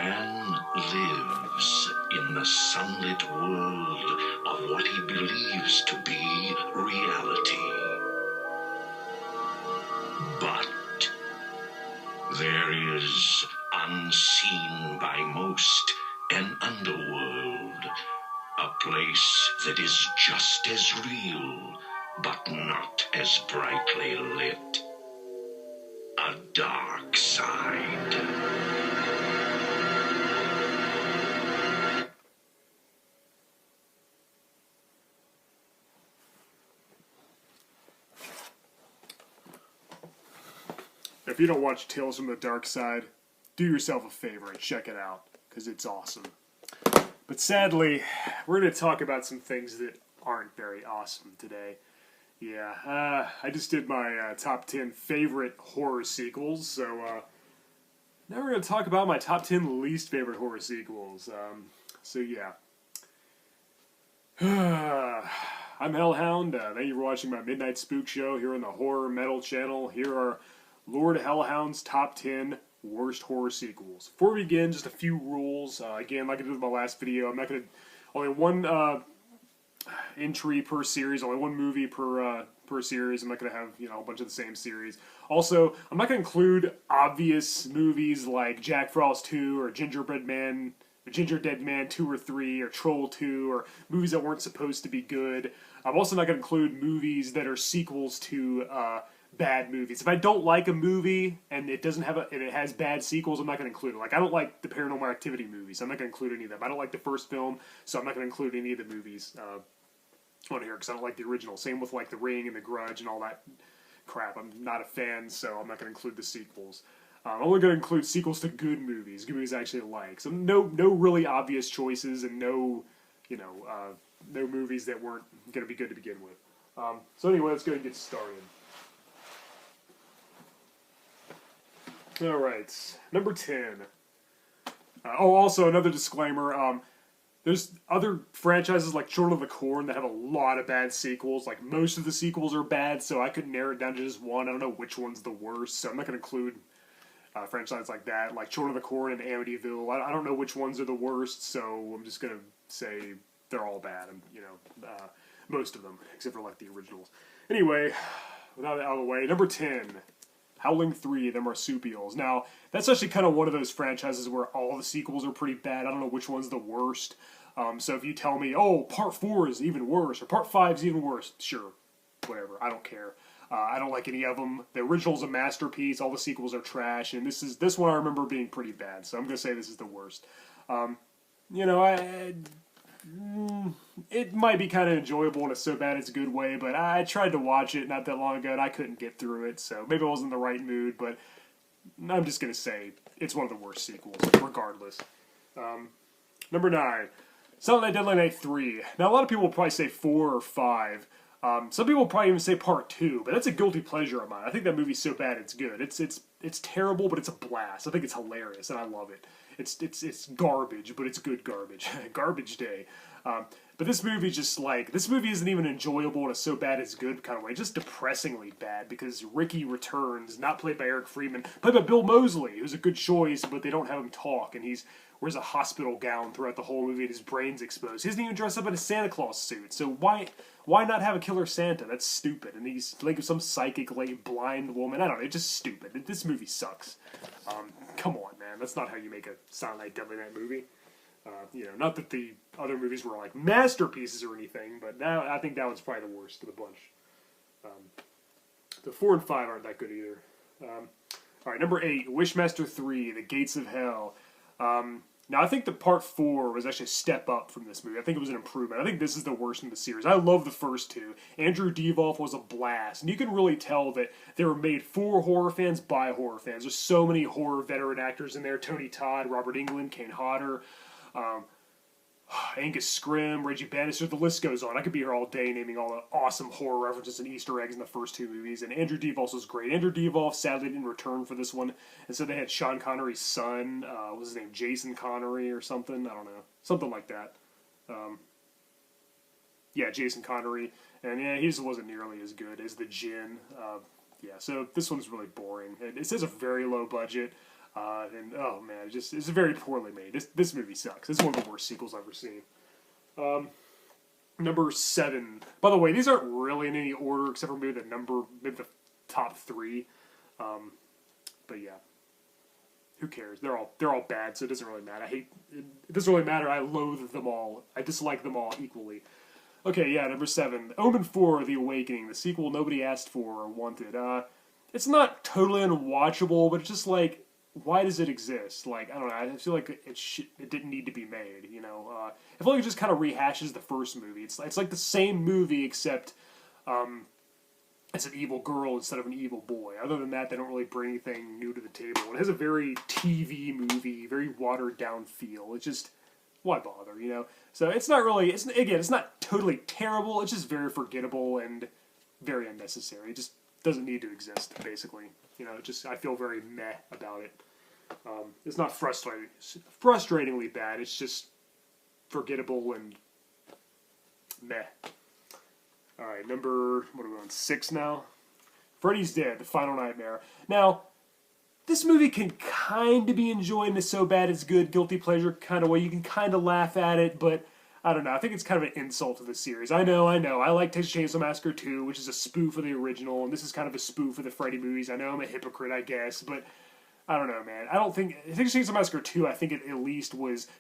Man lives in the sunlit world of what he believes to be reality. But there is, unseen by most, an underworld, a place that is just as real, but not as brightly lit. A dark side. If you don't watch Tales from the Darkside, do yourself a favor and check it out, because it's awesome. But sadly, we're going to talk about some things that aren't very awesome today. Yeah, I just did my top 10 favorite horror sequels, so now we're going to talk about my top 10 least favorite horror sequels. So yeah. I'm Hellhound. Thank you for watching my Midnight Spook Show here on the Horror Metal channel. Here are Lord Hellhound's top 10 worst horror sequels. Before we begin, just a few rules. Again, like I did with my last video, I'm not going to... Only one entry per series, only one movie per series. I'm not going to have, a bunch of the same series. Also, I'm not going to include obvious movies like Jack Frost 2 or Ginger Dead Man 2 or 3 or Troll 2 or movies that weren't supposed to be good. I'm also not going to include movies that are sequels to bad movies. If I don't like a movie and it doesn't have and it has bad sequels, I'm not going to include it. Like, I don't like the Paranormal Activity movies. I'm not going to include any of them. I don't like the first film, so I'm not going to include any of the movies on here because I don't like the original. Same with like The Ring and The Grudge and all that crap. I'm not a fan, so I'm not going to include the sequels. I'm only going to include sequels to good movies I actually like. So no really obvious choices and no movies that weren't going to be good to begin with. So anyway, let's go and get started. Alright, number 10. Also, another disclaimer, there's other franchises like Children of the Corn that have a lot of bad sequels. Like, most of the sequels are bad, so I couldn't narrow it down to just one. I don't know which one's the worst, so I'm not going to include franchises like that. Like Children of the Corn and Amityville, I don't know which ones are the worst, so I'm just going to say they're all bad, most of them, except for like the originals. Anyway, without it out of the way, number 10. Howling 3, The Marsupials. Now, that's actually kind of one of those franchises where all the sequels are pretty bad. I don't know which one's the worst. So if you tell me, oh, Part 4 is even worse, or Part 5 is even worse, sure, whatever, I don't care. I don't like any of them. The original's a masterpiece, all the sequels are trash, and this one I remember being pretty bad, so I'm going to say this is the worst. It might be kind of enjoyable in a so bad it's a good way, but I tried to watch it not that long ago and I couldn't get through it, so maybe I wasn't in the right mood, but I'm just going to say it's one of the worst sequels, regardless. Number 9, Silent Night, Deadly Night 3. Now, a lot of people will probably say 4 or 5. Some people will probably even say Part 2, but that's a guilty pleasure of mine. I think that movie's so bad it's good. It's terrible, but it's a blast. I think it's hilarious, and I love it. It's garbage, but it's good garbage. Garbage day. But this movie this movie isn't even enjoyable in a so bad it's good kind of way. Just depressingly bad because Ricky returns, not played by Eric Friedman, played by Bill Moseley, who's a good choice, but they don't have him talk, and he wears a hospital gown throughout the whole movie and his brain's exposed. He doesn't even dress up in a Santa Claus suit, so why not have a killer Santa? That's stupid. And he's like some psychic, like, blind woman. I don't know, it's just stupid. This movie sucks. Come on, man. That's not how you make a Silent Night, Deadly Night movie. Not that the other movies were like masterpieces or anything, but now I think that one's probably the worst of the bunch. The 4 and 5 aren't that good either. Alright, number 8, Wishmaster 3, The Gates of Hell. Now, I think the Part 4 was actually a step up from this movie. I think it was an improvement. I think this is the worst in the series. I love the first two. Andrew Devoff was a blast. And you can really tell that they were made for horror fans by horror fans. There's so many horror veteran actors in there. Tony Todd, Robert Englund, Kane Hodder, Angus Scrimm, Reggie Bannister, the list goes on. I could be here all day naming all the awesome horror references and Easter eggs in the first two movies, and Andrew Devoff was great. Andrew Devoff sadly didn't return for this one, and so they had Sean Connery's son, what was his name, Jason Connery or something? I don't know. Something like that. Yeah, Jason Connery, and yeah, he just wasn't nearly as good as the Djinn. Yeah, so this one's really boring. It says a very low budget. And oh man, it's very poorly made. This movie sucks. This is one of the worst sequels I've ever seen. Number 7. By the way, these aren't really in any order except for maybe the top 3. But yeah, who cares? They're all bad, so it doesn't really matter. It doesn't really matter. I loathe them all. I dislike them all equally. Okay, yeah, number 7, Omen 4: The Awakening, the sequel nobody asked for or wanted. It's not totally unwatchable, but it's just like, why does it exist? Like, I don't know. I feel like it didn't need to be made. You know, I feel like it just kind of rehashes the first movie. It's like the same movie except it's an evil girl instead of an evil boy. Other than that, they don't really bring anything new to the table. It has a very TV movie, very watered down feel. It's just, why bother? You know. So it's not really. It's not totally terrible. It's just very forgettable and very unnecessary. It just doesn't need to exist, basically. You know, I feel very meh about it. It's not frustratingly bad. It's just forgettable and meh. All right, what are we on, 6 now? Freddy's Dead, The Final Nightmare. Now, this movie can kind of be enjoyed in a so bad it's good, guilty pleasure kind of way. You can kind of laugh at it, but I don't know. I think it's kind of an insult to the series. I know. I like Texas Chainsaw Massacre 2, which is a spoof of the original, and this is kind of a spoof of the Freddy movies. I know I'm a hypocrite, I guess, but I don't know, man. I don't think Texas Chainsaw Massacre 2, I think it at least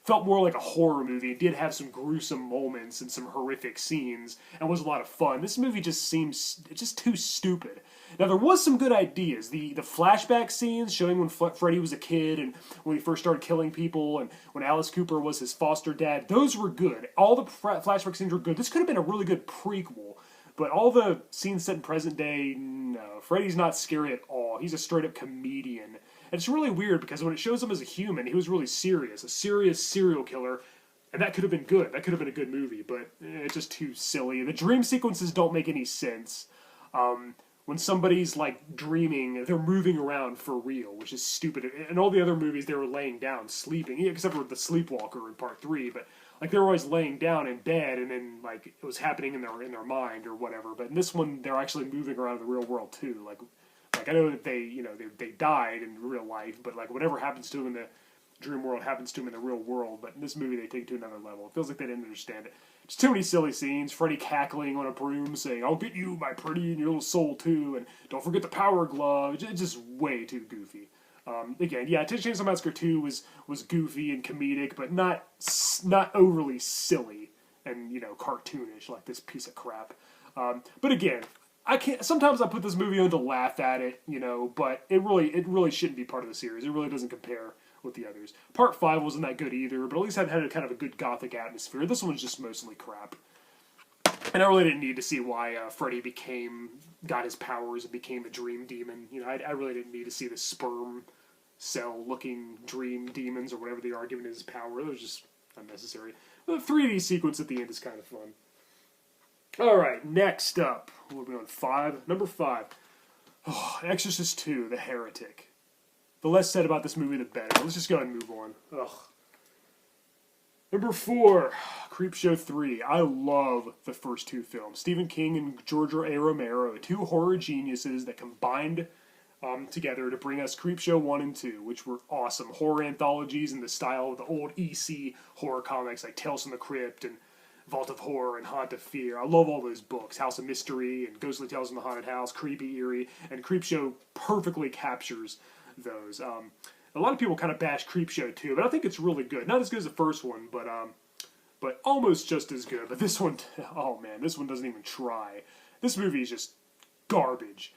felt more like a horror movie. It did have some gruesome moments and some horrific scenes, and was a lot of fun. This movie just seems too stupid. Now, there was some good ideas. The flashback scenes showing when Freddy was a kid and when he first started killing people and when Alice Cooper was his foster dad, those were good. All the flashback scenes were good. This could have been a really good prequel, but all the scenes set in present day, no. Freddy's not scary at all. He's a straight-up comedian. And it's really weird because when it shows him as a human, he was really serious. A serious serial killer. And that could have been good. That could have been a good movie, but it's just too silly. The dream sequences don't make any sense. When somebody's like dreaming, they're moving around for real, which is stupid. In all the other movies, they were laying down, sleeping, except for the Sleepwalker in Part 3. But like they were always laying down in bed, and then like it was happening in their mind or whatever. But in this one, they're actually moving around in the real world too. Like I know that they died in real life, but like whatever happens to them in the dream world happens to them in the real world. But in this movie, they take it to another level. It feels like they didn't understand it. Just too many silly scenes. Freddy cackling on a broom saying, "I'll get you, my pretty, and your little soul too," and don't forget the power glove. It's just way too goofy. Again, yeah, Texas Chainsaw Massacre 2 was goofy and comedic, but not overly silly and cartoonish like this piece of crap. But again, I can't. Sometimes I put this movie on to laugh at it, but it really shouldn't be part of the series. It really doesn't compare with the others. Part 5 wasn't that good either, but at least it had a kind of a good gothic atmosphere. This one's just mostly crap. And I really didn't need to see why Freddy got his powers and became a dream demon. I really didn't need to see the sperm cell-looking dream demons or whatever they are giving his power. It was just unnecessary. The 3D sequence at the end is kind of fun. Alright, next up. What are we on? 5? Number 5. Oh, Exorcist 2, The Heretic. The less said about this movie, the better. Let's just go ahead and move on. Ugh. Number 4, Creepshow 3. I love the first 2 films. Stephen King and George A. Romero, 2 horror geniuses that combined together to bring us Creepshow 1 and 2, which were awesome. Horror anthologies in the style of the old EC horror comics like Tales from the Crypt and Vault of Horror and Haunt of Fear. I love all those books. House of Mystery and Ghostly Tales from the Haunted House, Creepy Eerie, and Creepshow perfectly captures those. A lot of people kind of bash Creepshow 2, but I think it's really good. Not as good as the first one, but almost just as good. But this one, oh man, this one doesn't even try. This movie is just garbage.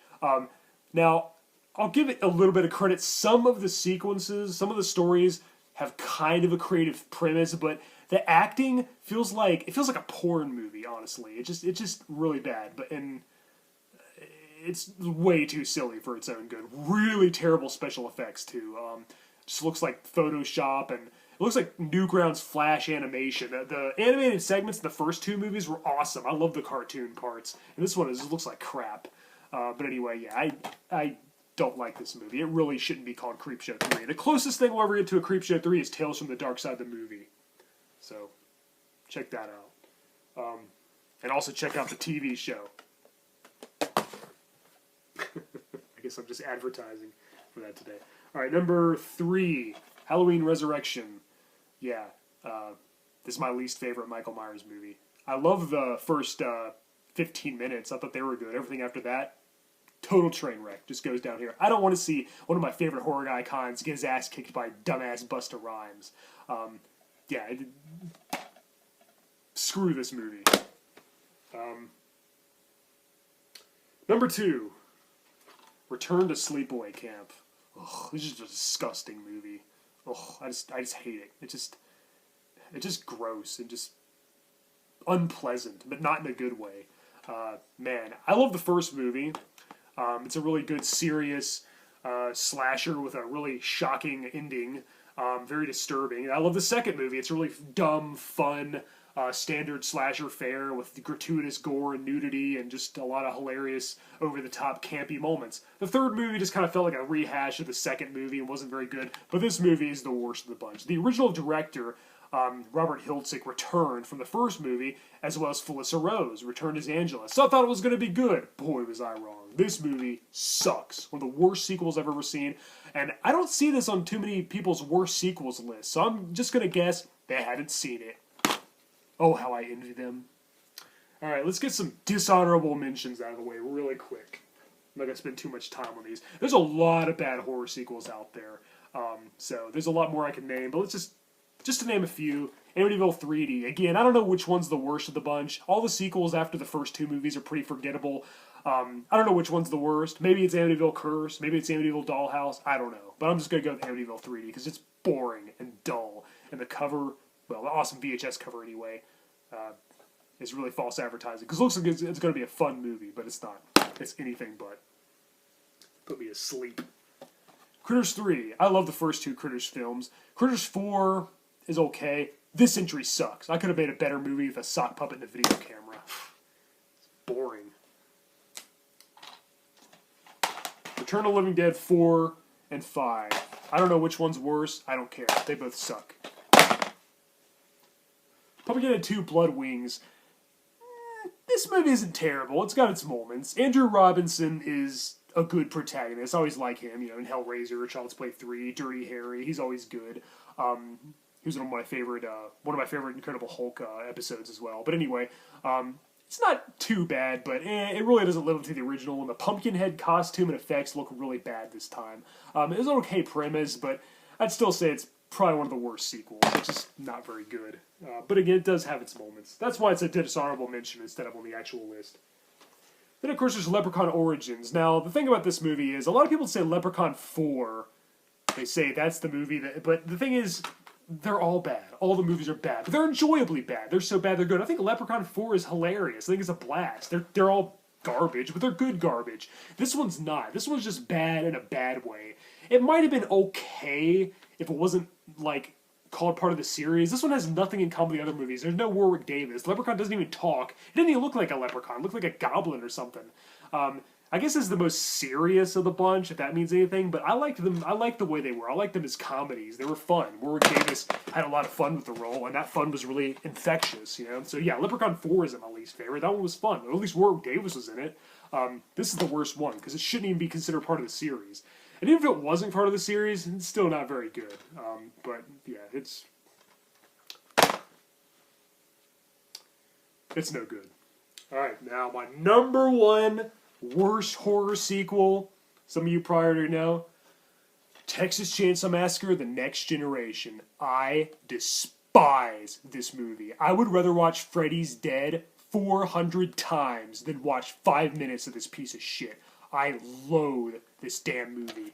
Now, I'll give it a little bit of credit. Some of the sequences, some of the stories have kind of a creative premise, but the acting feels like a porn movie. Honestly, it's just really bad. It's way too silly for its own good. Really terrible special effects too. Just looks like Photoshop, and it looks like Newgrounds Flash animation. The animated segments in the first 2 movies were awesome. I love the cartoon parts, and this one looks like crap. But anyway, yeah, I don't like this movie. It really shouldn't be called Creepshow 3. The closest thing we'll ever get to a Creepshow 3 is Tales from the Darkside, the movie. So, check that out. And also check out the TV show. I guess I'm just advertising for that today. All right, number 3, Halloween Resurrection. Yeah, this is my least favorite Michael Myers movie. I love the first 15 minutes. I thought they were good. Everything after that, total train wreck. Just goes down here. I don't want to see one of my favorite horror icons get his ass kicked by dumbass Busta Rhymes. Screw this movie. Number 2, Return to Sleepaway Camp. Ugh, this is just a disgusting movie. Ugh, I just hate it. It's just gross and just unpleasant, but not in a good way. Man, I love the first movie. It's a really good, serious slasher with a really shocking ending. Very disturbing. I love the second movie. It's a really dumb, fun, standard slasher fare with gratuitous gore and nudity and just a lot of hilarious, over-the-top, campy moments. The third movie just kind of felt like a rehash of the second movie and wasn't very good, but this movie is the worst of the bunch. The original director, Robert Hiltzik, returned from the first movie, as well as Felissa Rose returned as Angela. So I thought it was going to be good. Boy, was I wrong. This movie sucks. One of the worst sequels I've ever seen, and I don't see this on too many people's worst sequels list, so I'm just going to guess they haven't seen it. Oh, how I envy them. Alright, let's get some dishonorable mentions out of the way really quick. I'm not going to spend too much time on these. There's a lot of bad horror sequels out there, so there's a lot more I can name, but let's just to name a few. Amityville 3D. Again, I don't know which one's the worst of the bunch. All the sequels after the first 2 movies are pretty forgettable. I don't know which one's the worst. Maybe it's Amityville Curse. Maybe it's Amityville Dollhouse. I don't know. But I'm just going to go with Amityville 3D because it's boring and dull. And the cover, well, the awesome VHS cover anyway, is really false advertising. Because it looks like it's going to be a fun movie, but it's not. It's anything but. Put me to sleep. Critters 3. I love the first 2 Critters films. Critters 4 is okay. This entry sucks. I could have made a better movie with a sock puppet and a video camera. It's boring. Return of the Living Dead 4 and 5. I don't know which one's worse. I don't care. They both suck. Pumpkinhead 2 Blood Wings. This movie isn't terrible. It's got its moments. Andrew Robinson is a good protagonist. I always like him, in Hellraiser, Child's Play 3, Dirty Harry. He's always good. He was one of my favorite Incredible Hulk episodes as well. But anyway, it's not too bad, but it really doesn't live up to the original. And the Pumpkinhead costume and effects look really bad this time. It was an okay premise, but I'd still say it's probably one of the worst sequels. It's just not very good. But again, it does have its moments. That's why it's a dishonorable mention instead of on the actual list. Then, of course, there's Leprechaun Origins. Now, the thing about this movie is, a lot of people say Leprechaun 4. They say that's the movie that... But the thing is, they're all bad. All the movies are bad. But they're enjoyably bad. They're so bad they're good. I think Leprechaun 4 is hilarious. I think it's a blast. They're all garbage, but they're good garbage. This one's not. This one's just bad in a bad way. It might have been okay if it wasn't, called part of the series. This one has nothing in common with the other movies. There's no Warwick Davis. Leprechaun doesn't even talk. He didn't even look like a leprechaun. He looked like a goblin or something. I guess this is the most serious of the bunch, if that means anything, but I liked them. I liked the way they were. I liked them as comedies. They were fun. Warwick Davis had a lot of fun with the role, and that fun was really infectious, So yeah, Leprechaun 4 isn't my least favorite. That one was fun. At least Warwick Davis was in it. This is the worst one, because it shouldn't even be considered part of the series. And even if it wasn't part of the series, it's still not very good. But yeah, it's no good. Alright, now my number 1 worst horror sequel, some of you probably already know, Texas Chainsaw Massacre: The Next Generation. I despise this movie. I would rather watch Freddy's Dead 400 times than watch 5 minutes of this piece of shit. I loathe this damn movie.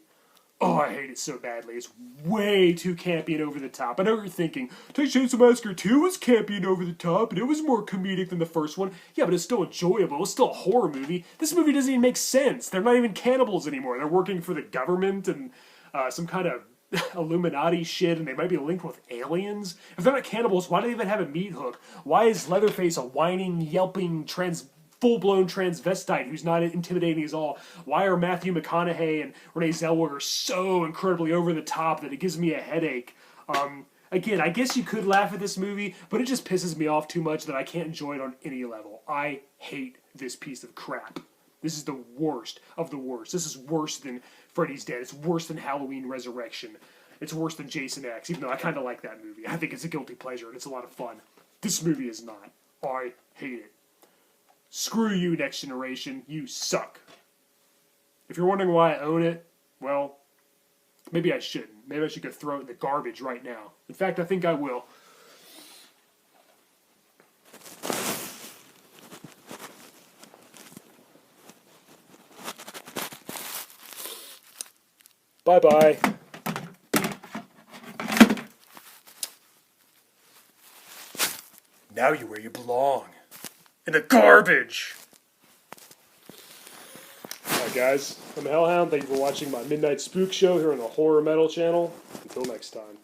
Oh, I hate it so badly. It's way too campy and over the top. I know what you're thinking. Texas Chainsaw Massacre 2 was campy and over the top, and it was more comedic than the first one. Yeah, but it's still enjoyable. It's still a horror movie. This movie doesn't even make sense. They're not even cannibals anymore. They're working for the government and some kind of Illuminati shit, and they might be linked with aliens. If they're not cannibals, why do they even have a meat hook? Why is Leatherface a whining, yelping, full-blown transvestite who's not intimidating at all? Why are Matthew McConaughey and Renee Zellweger so incredibly over the top that it gives me a headache? Again, I guess you could laugh at this movie, but it just pisses me off too much that I can't enjoy it on any level. I hate this piece of crap. This is the worst of the worst. This is worse than Freddy's Dead. It's worse than Halloween Resurrection. It's worse than Jason X, even though I kind of like that movie. I think it's a guilty pleasure, and it's a lot of fun. This movie is not. I hate it. Screw you, Next Generation. You suck. If you're wondering why I own it, well, maybe I shouldn't. Maybe I should go throw it in the garbage right now. In fact, I think I will. Bye-bye. Now you're where you belong. In the garbage! Alright guys, I'm Hellhound. Thank you for watching my Midnight Spook Show here on the Horror Metal channel. Until next time.